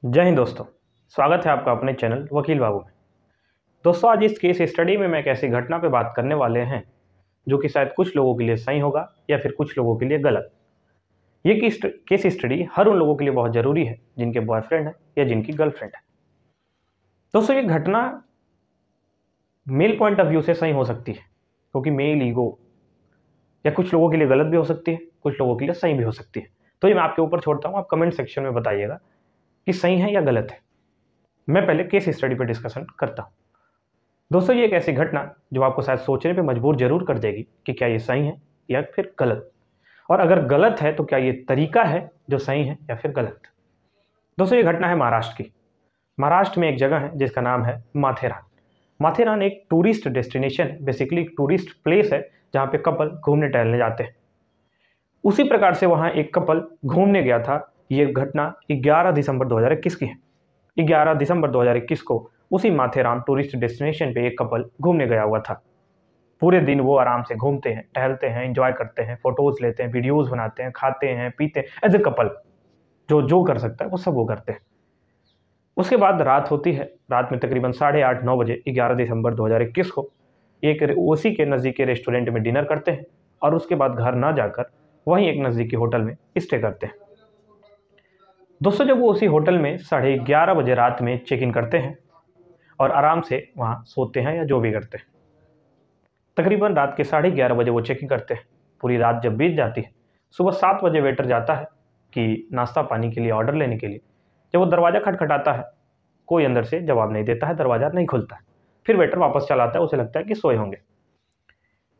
जय हिंद दोस्तों। स्वागत है आपका अपने चैनल वकील बाबू में। दोस्तों, आज इस केस स्टडी में मैं एक ऐसी घटना पे बात करने वाले हैं जो कि शायद कुछ लोगों के लिए सही होगा या फिर कुछ लोगों के लिए गलत। ये केस स्टडी हर उन लोगों के लिए बहुत ज़रूरी है जिनके बॉयफ्रेंड है या जिनकी गर्लफ्रेंड है। दोस्तों, ये घटना मेल पॉइंट ऑफ व्यू से सही हो सकती है क्योंकि मेल ईगो, या कुछ लोगों के लिए गलत भी हो सकती है, कुछ लोगों के लिए सही भी हो सकती है। तो ये मैं आपके ऊपर छोड़ता हूँ, आप कमेंट सेक्शन में बताइएगा कि सही है या गलत है। मैं पहले केस स्टडी पर डिस्कशन करता हूँ। दोस्तों, ये एक ऐसी घटना जो आपको शायद सोचने पे मजबूर जरूर कर देगी कि क्या ये सही है या फिर गलत, और अगर गलत है तो क्या ये तरीका है जो सही है या फिर गलत। दोस्तों, ये घटना है महाराष्ट्र की। महाराष्ट्र में एक जगह है जिसका नाम है माथेरान। माथेरान एक टूरिस्ट डेस्टिनेशन है, बेसिकली एक टूरिस्ट प्लेस है जहाँ पे कपल घूमने टहलने जाते हैं। उसी प्रकार से वहाँ एक कपल घूमने गया था। ये घटना 11 दिसंबर 2021 की है। 11 दिसंबर 2021 को उसी माथेरान टूरिस्ट डेस्टिनेशन पे एक कपल घूमने गया हुआ था। पूरे दिन वो आराम से घूमते हैं, टहलते हैं, एंजॉय करते हैं, फोटोज लेते हैं, वीडियोस बनाते हैं, खाते हैं, पीते हैं। एज ए कपल जो जो कर सकता है वो सब वो करते हैं। उसके बाद रात होती है। रात में तकरीबन 8:30-9 बजे 11 दिसंबर 2021 को एक उसी के नज़दीकी रेस्टोरेंट में डिनर करते हैं और उसके बाद घर ना जाकर वहीं एक नज़दीकी होटल में स्टे करते हैं। दोस्तों, जब वो उसी होटल में 11:30 बजे रात में चेक इन करते हैं और आराम से वहाँ सोते हैं या जो भी करते हैं, तकरीबन रात के 11:30 बजे वो चेकिंग करते हैं। पूरी रात जब बीत जाती है, सुबह 7 बजे वेटर जाता है कि नाश्ता पानी के लिए ऑर्डर लेने के लिए। जब वो दरवाज़ा खटखटाता है, कोई अंदर से जवाब नहीं देता है, दरवाज़ा नहीं खुलता है। फिर वेटर वापस चला आता है, उसे लगता है कि सोए होंगे।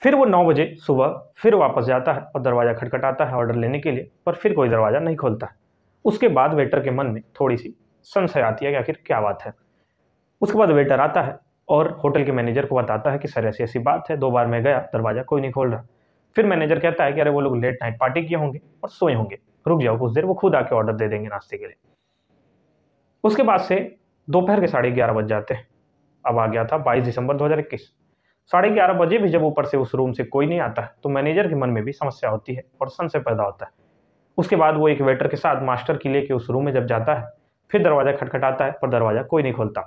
फिर वो 9 बजे सुबह फिर वापस जाता है और दरवाज़ा खटखटाता है ऑर्डर लेने के लिए, पर फिर कोई दरवाज़ा नहीं खोलता है। उसके बाद वेटर के मन में थोड़ी सी संशय आती है कि आखिर क्या बात है। उसके बाद वेटर आता है और होटल के मैनेजर को बताता है कि सर ऐसी ऐसी बात है, 2 बार मैं गया, दरवाज़ा कोई नहीं खोल रहा। फिर मैनेजर कहता है कि अरे वो लोग लेट नाइट पार्टी किए होंगे और सोए होंगे, रुक जाओ कुछ देर, वो खुद आके ऑर्डर दे देंगे नाश्ते के लिए। उसके बाद से दोपहर के 11:30 बज जाते हैं। अब आ गया था 22 दिसंबर 2021। 11:30 बजे भी जब ऊपर से उस रूम से कोई नहीं आता है तो मैनेजर के मन में भी समस्या होती है और संशय पैदा होता है। उसके बाद वो एक वेटर के साथ मास्टर की लेके उस रूम में जब जाता है, फिर दरवाज़ा खटखटाता है पर दरवाज़ा कोई नहीं खोलता।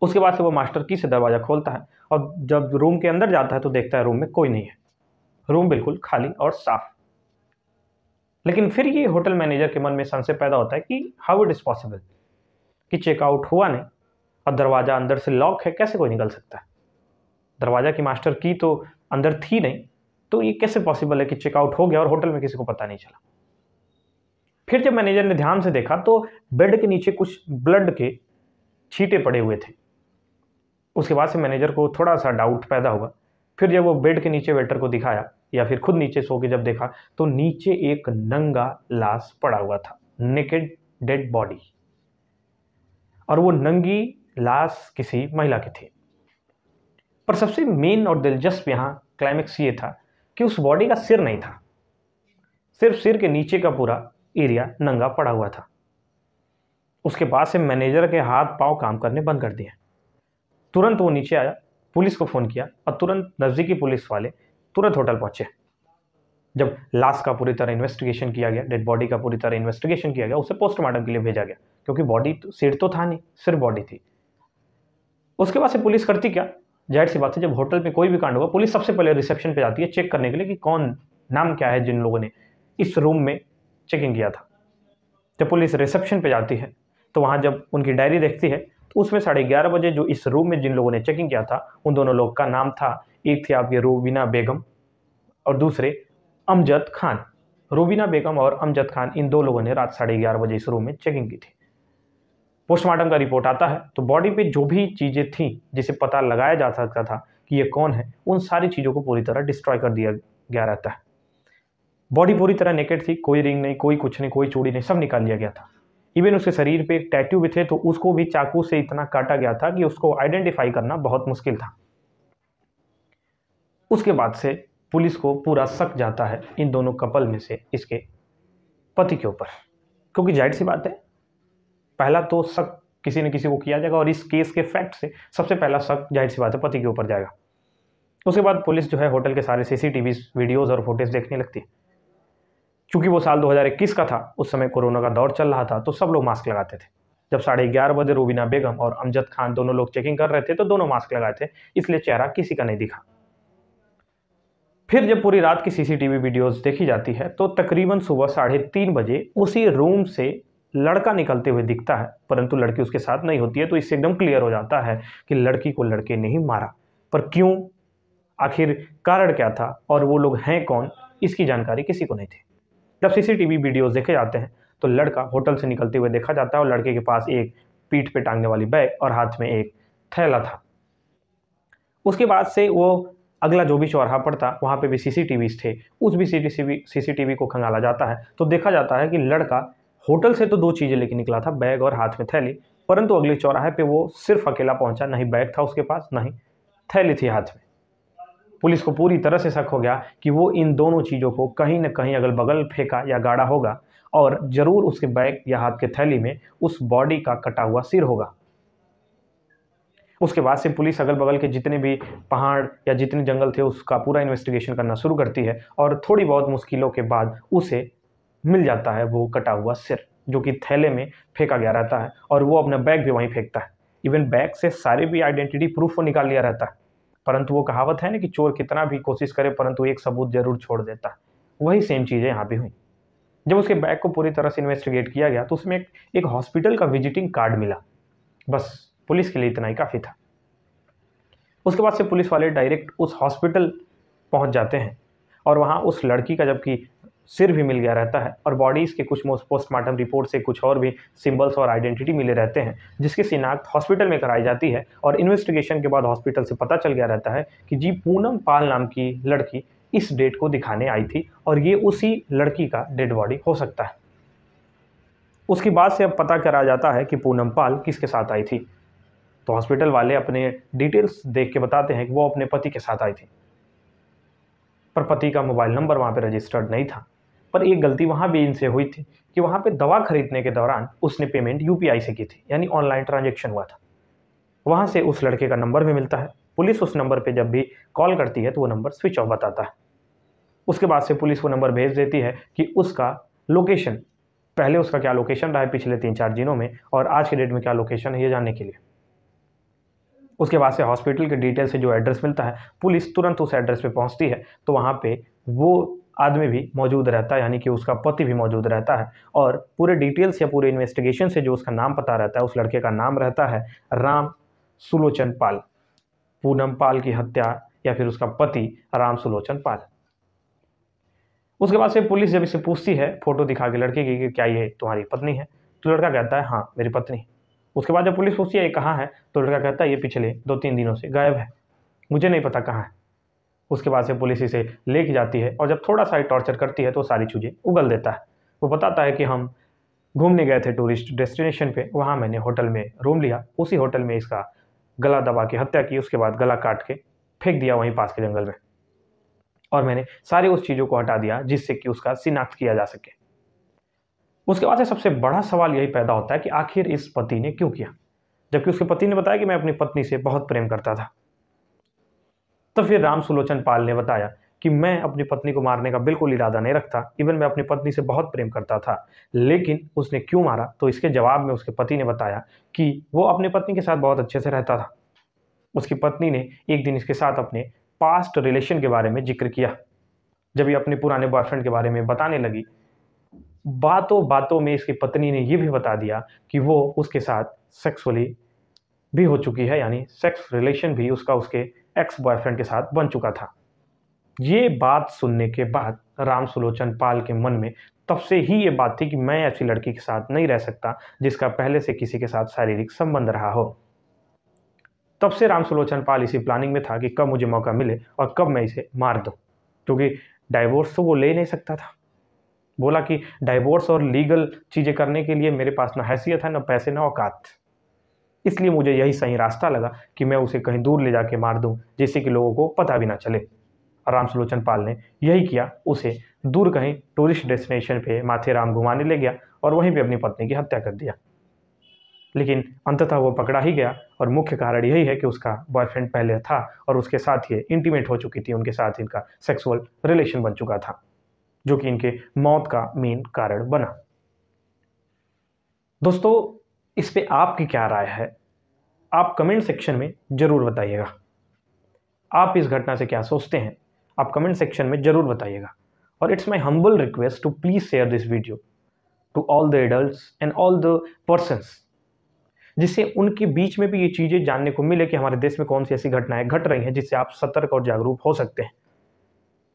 उसके बाद से वो मास्टर की से दरवाज़ा खोलता है और जब रूम के अंदर जाता है तो देखता है रूम में कोई नहीं है। रूम बिल्कुल खाली और साफ। लेकिन फिर ये होटल मैनेजर के मन में संशय पैदा होता है कि हाउ इट इज़ पॉसिबल कि चेकआउट हुआ नहीं और दरवाज़ा अंदर से लॉक है, कैसे कोई निकल सकता है। दरवाज़ा की मास्टर की तो अंदर थी नहीं, तो ये कैसे पॉसिबल है कि चेकआउट हो गया और होटल में किसी को पता नहीं चला। फिर जब मैनेजर ने ध्यान से देखा तो बेड के नीचे कुछ ब्लड के छींटे पड़े हुए थे। उसके बाद से मैनेजर को थोड़ा सा डाउट पैदा हुआ। फिर जब वो बेड के नीचे वेटर को दिखाया या फिर खुद नीचे सो के जब देखा तो नीचे एक नंगा लाश पड़ा हुआ था, नेकेड डेड बॉडी। और वो नंगी लाश किसी महिला की थी। पर सबसे मेन और दिलचस्प यहाँ क्लाइमेक्स ये था कि उस बॉडी का सिर नहीं था, सिर्फ सिर के नीचे का पूरा एरिया नंगा पड़ा हुआ था। उसके बाद से मैनेजर के हाथ पांव काम करने बंद कर दिए। तुरंत वो नीचे आया, पुलिस को फ़ोन किया और तुरंत नज़दीकी पुलिस वाले तुरंत होटल पहुंचे। जब लाश का पूरी तरह इन्वेस्टिगेशन किया गया, डेड बॉडी का पूरी तरह इन्वेस्टिगेशन किया गया, उसे पोस्टमार्टम के लिए भेजा गया क्योंकि बॉडी तो सिर तो था नहीं, सिर्फ बॉडी थी। उसके बाद से पुलिस करती क्या, जाहिर सी बात है, जब होटल में कोई भी कांड होगा पुलिस सबसे पहले रिसेप्शन पे जाती है चेक करने के लिए कि कौन, नाम क्या है जिन लोगों ने इस रूम में चेकिंग किया था। जब पुलिस रिसेप्शन पे जाती है तो वहाँ जब उनकी डायरी देखती है तो उसमें 11:30 बजे जो इस रूम में जिन लोगों ने चेकिंग किया था उन दोनों लोग का नाम था, एक थी आपकी रूबीना बेगम और दूसरे अमजद खान। रूबीना बेगम और अमजद खान, इन 2 लोगों ने रात 11:30 बजे इस रूम में चेकिंग की थी। पोस्टमार्टम का रिपोर्ट आता है तो बॉडी पे जो भी चीज़ें थी जिसे पता लगाया जा सकता था कि ये कौन है, उन सारी चीज़ों को पूरी तरह डिस्ट्रॉय कर दिया गया रहता है। बॉडी पूरी तरह नेकेड थी, कोई रिंग नहीं, कोई कुछ नहीं, कोई चूड़ी नहीं, सब निकाल लिया गया था। इवन उसके शरीर पे एक टैटू भी थे तो उसको भी चाकू से इतना काटा गया था कि उसको आइडेंटिफाई करना बहुत मुश्किल था। उसके बाद से पुलिस को पूरा शक जाता है इन दोनों कपल में से इसके पति के ऊपर, क्योंकि जाहिर सी बात है पहला तो शक किसी न किसी को किया जाएगा और इस केस के फैक्ट से सबसे पहला शक जाहिर सी बात है पति के ऊपर जाएगा। उसके बाद पुलिस जो है होटल के सारे सीसीटीवी वीडियोज़ और फुटेज देखने लगती है। चूंकि वो साल 2021 का था, उस समय कोरोना का दौर चल रहा था, तो सब लोग मास्क लगाते थे। जब 11:30 बजे रूबीना बेगम और अमजद खान दोनों लोग चेकिंग कर रहे थे, तो दोनों मास्क लगाए थे, इसलिए चेहरा किसी का नहीं दिखा। फिर जब पूरी रात की सीसीटीवी वीडियोस देखी जाती है, तो तकरीबन सुबह 3:30 बजे उसी रूम से लड़का निकलते हुए दिखता है, परंतु लड़की उसके साथ नहीं होती है। तो इससे एकदम क्लियर हो जाता है कि लड़की को लड़के ने ही मारा। पर क्यों, आखिर कारण क्या था और वो लोग हैं कौन, इसकी जानकारी किसी को नहीं थी। जब सीसीटीवी वीडियोस देखे जाते हैं, तो लड़का होटल से निकलते हुए देखा जाता है और लड़के के पास एक पीठ पे टांगने वाली बैग और हाथ में एक थैला था। उसके बाद से वो अगला जो भी चौराहा पड़ता, वहाँ पे भी सीसीटीवीज थे, उस भी सीसीटीवी को खंगाला जाता है, तो देखा जाता है कि लड़का होटल से तो 2 चीज़ें लेके निकला था, बैग और हाथ में थैली, परंतु अगले चौराहे पे वो सिर्फ अकेला पहुंचा, नहीं बैग था उसके पास, नहीं थैली थी हाथ में। पुलिस को पूरी तरह से शक हो गया कि वो इन दोनों चीज़ों को कहीं न कहीं अगल-बगल फेंका या गाड़ा होगा और ज़रूर उसके बैग या हाथ के थैली में उस बॉडी का कटा हुआ सिर होगा। उसके बाद से पुलिस अगल-बगल के जितने भी पहाड़ या जितने जंगल थे, उसका पूरा इन्वेस्टिगेशन करना शुरू करती है और थोड़ी बहुत मुश्किलों के बाद उसे मिल जाता है वो कटा हुआ सिर, जो कि थैले में फेंका गया रहता है और वो अपना बैग भी वहीं फेंकता है। इवन बैग से सारे भी आइडेंटिटी प्रूफ वो निकाल लिया रहता है, परंतु वो कहावत है ना कि चोर कितना भी कोशिश करे परंतु एक सबूत ज़रूर छोड़ देता है। वही सेम चीज़ें यहाँ भी हुई। जब उसके बैग को पूरी तरह से इन्वेस्टिगेट किया गया, तो उसमें एक हॉस्पिटल का विजिटिंग कार्ड मिला। बस पुलिस के लिए इतना ही काफ़ी था। उसके बाद से पुलिस वाले डायरेक्ट उस हॉस्पिटल पहुंच जाते हैं और वहां उस लड़की का जबकि सिर भी मिल गया रहता है और बॉडीज के कुछ पोस्टमार्टम रिपोर्ट से कुछ और भी सिंबल्स और आइडेंटिटी मिले रहते हैं, जिसकी शिनाख्त हॉस्पिटल में कराई जाती है। और इन्वेस्टिगेशन के बाद हॉस्पिटल से पता चल गया रहता है कि जी पूनम पाल नाम की लड़की इस डेट को दिखाने आई थी और ये उसी लड़की का डेड बॉडी हो सकता है। उसके बाद से अब पता करा जाता है कि पूनम पाल किसके साथ आई थी। तो हॉस्पिटल वाले अपने डिटेल्स देख के बताते हैं कि वो अपने पति के साथ आई थी, पर पति का मोबाइल नंबर वहाँ पे रजिस्टर्ड नहीं था। पर एक गलती वहाँ भी इनसे हुई थी कि वहाँ पे दवा खरीदने के दौरान उसने पेमेंट यूपीआई से की थी, यानी ऑनलाइन ट्रांजैक्शन हुआ था। वहाँ से उस लड़के का नंबर भी मिलता है। पुलिस उस नंबर पर जब भी कॉल करती है तो वो नंबर स्विच ऑफ बताता है। उसके बाद से पुलिस वो नंबर भेज देती है कि उसका लोकेशन, पहले उसका क्या लोकेशन रहा है पिछले 3-4 दिनों में और आज के डेट में क्या लोकेशन है, ये जानने के लिए। उसके बाद से हॉस्पिटल के डिटेल से जो एड्रेस मिलता है, पुलिस तुरंत उस एड्रेस पे पहुंचती है, तो वहाँ पे वो आदमी भी मौजूद रहता है, यानी कि उसका पति भी मौजूद रहता है। और पूरे डिटेल्स या पूरे इन्वेस्टिगेशन से जो उसका नाम पता रहता है, उस लड़के का नाम रहता है राम सुलोचन पाल। पूनम पाल की हत्या या फिर उसका पति राम सुलोचन पाल। उसके बाद से पुलिस जब इसे पूछती है फोटो दिखा के लड़के की कि क्या ये तुम्हारी पत्नी है, तो लड़का कहता है हाँ मेरी पत्नी। उसके बाद जब पुलिस पूछती है ये कहाँ है, तो लड़का कहता है ये पिछले 2-3 दिनों से गायब है, मुझे नहीं पता कहाँ है। उसके बाद से पुलिस इसे लेके जाती है और जब थोड़ा सा टॉर्चर करती है तो सारी चीज़ें उगल देता है। वो बताता है कि हम घूमने गए थे टूरिस्ट डेस्टिनेशन पे, वहाँ मैंने होटल में रूम लिया, उसी होटल में इसका गला दबा के हत्या की, उसके बाद गला काट के फेंक दिया वहीं पास के जंगल में, और मैंने सारी उस चीज़ों को हटा दिया जिससे कि उसका शिनाख्त किया जा सके। उसके बाद से सबसे बड़ा सवाल यही पैदा होता है कि आखिर इस पति ने क्यों किया, जबकि उसके पति ने बताया कि मैं अपनी पत्नी से बहुत प्रेम करता था। तो फिर राम सुलोचन पाल ने बताया कि मैं अपनी पत्नी को मारने का बिल्कुल इरादा नहीं रखता, इवन मैं अपनी पत्नी से बहुत प्रेम करता था, लेकिन उसने क्यों मारा, तो इसके जवाब में उसके पति ने बताया कि वो अपनी पत्नी के साथ बहुत अच्छे से रहता था। उसकी पत्नी ने एक दिन इसके साथ अपने पास्ट रिलेशन के बारे में जिक्र किया। जब ये अपने पुराने बॉयफ्रेंड के बारे में बताने लगी, बातों बातों में इसकी पत्नी ने यह भी बता दिया कि वो उसके साथ सेक्सुअली भी हो चुकी है, यानी सेक्स रिलेशन भी उसका उसके एक्स बॉयफ्रेंड के साथ बन चुका था। ये बात सुनने के बाद राम सुलोचन पाल के मन में तब से ही ये बात थी कि मैं ऐसी लड़की के साथ नहीं रह सकता जिसका पहले से किसी के साथ शारीरिक संबंध रहा हो। तब से राम सुलोचन पाल इसी प्लानिंग में था कि कब मुझे मौका मिले और कब मैं इसे मार दूं, क्योंकि डाइवोर्स तो वो ले नहीं सकता था। बोला कि डाइवोर्स और लीगल चीज़ें करने के लिए मेरे पास ना हैसियत है, ना पैसे, ना औकात, इसलिए मुझे यही सही रास्ता लगा कि मैं उसे कहीं दूर ले जाके मार दूं जिससे कि लोगों को पता भी ना चले। राम सुलोचन पाल ने यही किया, उसे दूर कहीं टूरिस्ट डेस्टिनेशन पे माथेरान घुमाने ले गया और वहीं पे अपनी पत्नी की हत्या कर दिया। लेकिन अंततः वो पकड़ा ही गया और मुख्य कारण यही है कि उसका बॉयफ्रेंड पहले था और उसके साथ ये इंटीमेट हो चुकी थी, उनके साथ इनका सेक्सुअल रिलेशन बन चुका था। जो कि इनके मौत का मेन कारण बना। दोस्तों, इस पे आपकी क्या राय है? आप कमेंट सेक्शन में जरूर बताइएगा। आप इस घटना से क्या सोचते हैं? आप कमेंट सेक्शन में जरूर बताइएगा। और it's my humble request to please share this video to all the adults and all the persons, जिससे उनके बीच में भी ये चीज़ें जानने को मिले कि हमारे देश में कौन सी ऐसी घटनाएं घट रही हैं जिससे आप सतर्क और जागरूक हो सकते हैं।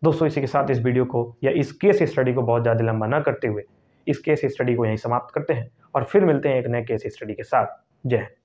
दोस्तों, इसी के साथ इस वीडियो को या इस केस स्टडी को बहुत ज़्यादा लंबा ना करते हुए इस केस स्टडी को यहीं समाप्त करते हैं और फिर मिलते हैं एक नए केस स्टडी के साथ। जय हिंद।